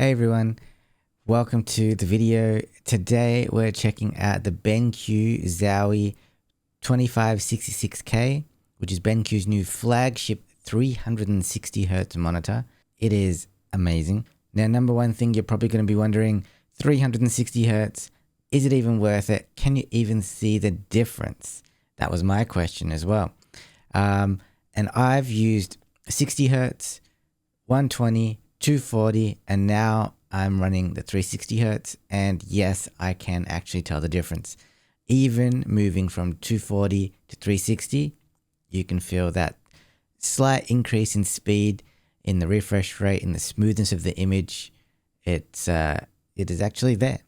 Hey everyone, welcome to the video. Today we're checking out the BenQ ZOWIE 2566K, which is BenQ's new flagship 360Hz monitor. It is amazing. Now, number one thing you're probably going to be wondering, 360Hz, is it even worth it? Can you even see the difference? That was my question as well. And I've used 60Hz, 120, 240, and now I'm running the 360Hz, and yes, I can actually tell the difference. Even moving from 240 to 360, you can feel that slight increase in speed, in the refresh rate, in the smoothness of the image. It is actually there.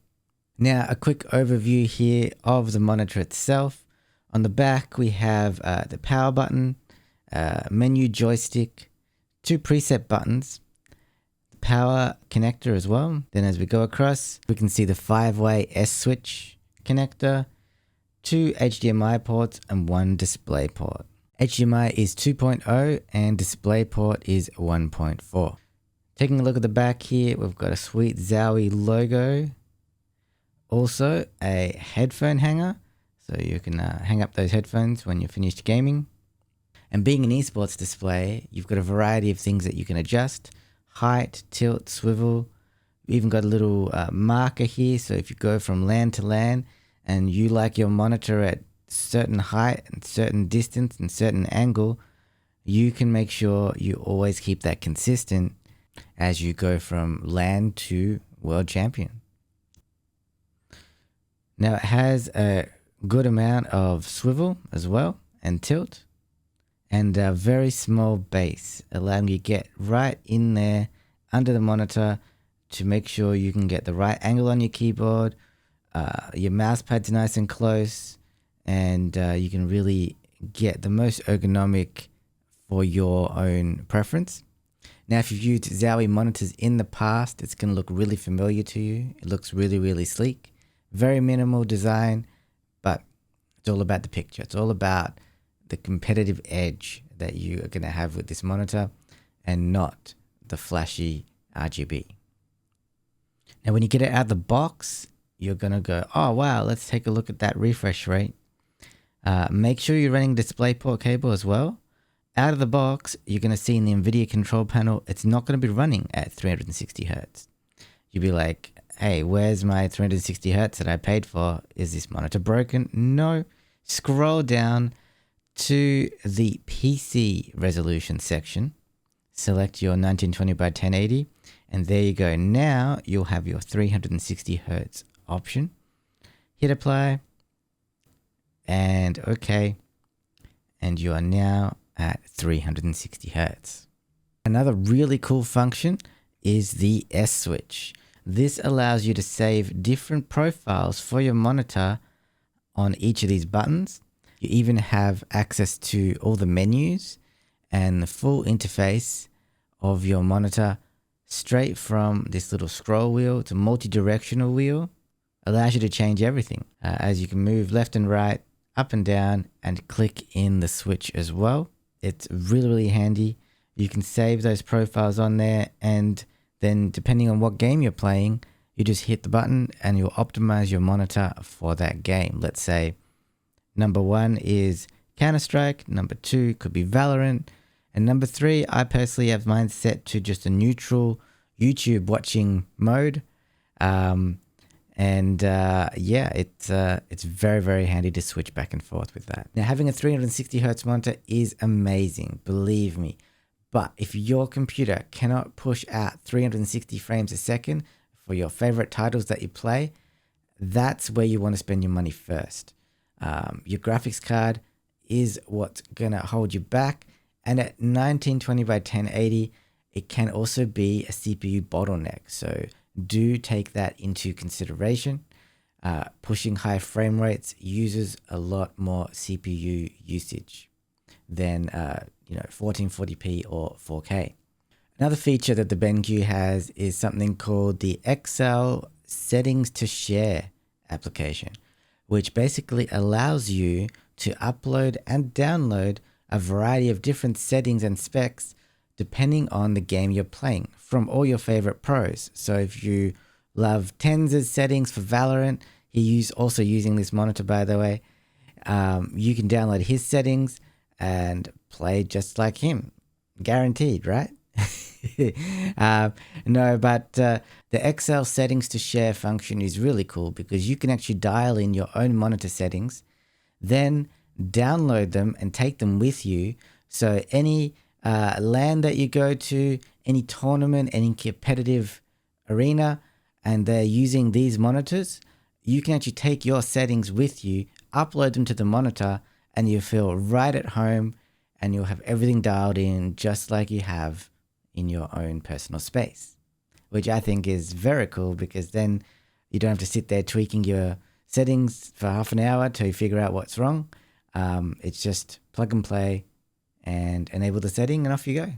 Now, a quick overview here of the monitor itself. On the back, we have the power button, menu joystick, two preset buttons, power connector as well. Then as we go across, we can see the 5-way SSwitch connector, two HDMI ports, and one display port. HDMI is 2.0 and DisplayPort is 1.4. Taking a look at the back here, we've got a sweet ZOWIE logo. Also a headphone hanger, so you can hang up those headphones when you're finished gaming. And being an eSports display, you've got a variety of things that you can adjust. Height, tilt, swivel. We even got a little marker here, so if you go from LAN to LAN and you like your monitor at certain height and certain distance and certain angle, you can make sure you always keep that consistent as you go from LAN to World Champion. Now, it has a good amount of swivel as well and tilt, and a very small base, allowing you to get right in there under the monitor to make sure you can get the right angle on your keyboard. Your mouse pad's nice and close, and you can really get the most ergonomic for your own preference. Now, if you've used ZOWIE monitors in the past, it's going to look really familiar to you. It looks really, really sleek. Very minimal design, but it's all about the picture. It's all about the competitive edge that you are going to have with this monitor and not the flashy RGB. Now, when you get it out of the box, you're going to go, oh wow, let's take a look at that refresh rate. Make sure you're running DisplayPort cable as well. Out of the box, you're going to see in the NVIDIA control panel, it's not going to be running at 360Hz. You'll be like, hey, where's my 360Hz that I paid for? Is this monitor broken? No. Scroll down to the PC resolution section, select your 1920 by 1080, and there you go. Now you'll have your 360Hz option. Hit apply and OK, and you are now at 360Hz. Another really cool function is the SSwitch. This allows you to save different profiles for your monitor on each of these buttons. You even have access to all the menus and the full interface of your monitor straight from this little scroll wheel. It's a multi-directional wheel. Allows you to change everything as you can move left and right, up and down, and click in the switch as well. It's really, really handy. You can save those profiles on there, and then depending on what game you're playing, you just hit the button and you'll optimize your monitor for that game. Let's say number 1 is Counter-Strike, number 2 could be Valorant, and number 3, I personally have mine set to just a neutral YouTube watching mode. Yeah, it's very, very handy to switch back and forth with that. Now, having a 360Hz monitor is amazing, believe me. But if your computer cannot push out 360 frames a second for your favorite titles that you play, that's where you want to spend your money first. Your graphics card is what's going to hold you back. And at 1920 by 1080, it can also be a CPU bottleneck. So do take that into consideration. Pushing high frame rates uses a lot more CPU usage than 1440p or 4K. Another feature that the BenQ has is something called the XL Settings to Share application, which basically allows you to upload and download a variety of different settings and specs depending on the game you're playing from all your favorite pros. So if you love Tenz's settings for Valorant, also using this monitor, by the way. You can download his settings and play just like him. Guaranteed, right? No, but the XL settings to share function is really cool because you can actually dial in your own monitor settings, then download them and take them with you. So any LAN that you go to, any tournament, any competitive arena, and they're using these monitors, you can actually take your settings with you, upload them to the monitor, and you feel right at home, and you'll have everything dialed in just like you have in your own personal space, which I think is very cool because then you don't have to sit there tweaking your settings for half an hour till you figure out what's wrong. It's just plug and play and enable the setting and off you go.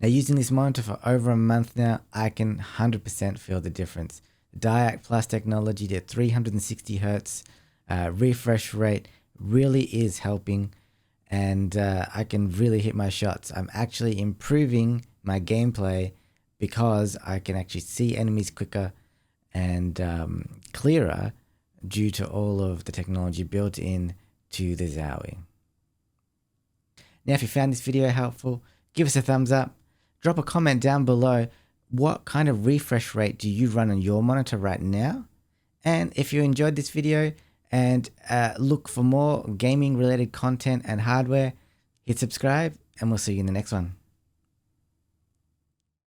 Now, using this monitor for over a month now, I can 100% feel the difference. The Diac Plus technology, the 360Hz refresh rate really is helping, and I can really hit my shots. I'm actually improving my gameplay because I can actually see enemies quicker and clearer due to all of the technology built in to the ZOWIE. Now, if you found this video helpful, give us a thumbs up. Drop a comment down below. What kind of refresh rate do you run on your monitor right now? And if you enjoyed this video and look for more gaming related content and hardware, hit subscribe and we'll see you in the next one.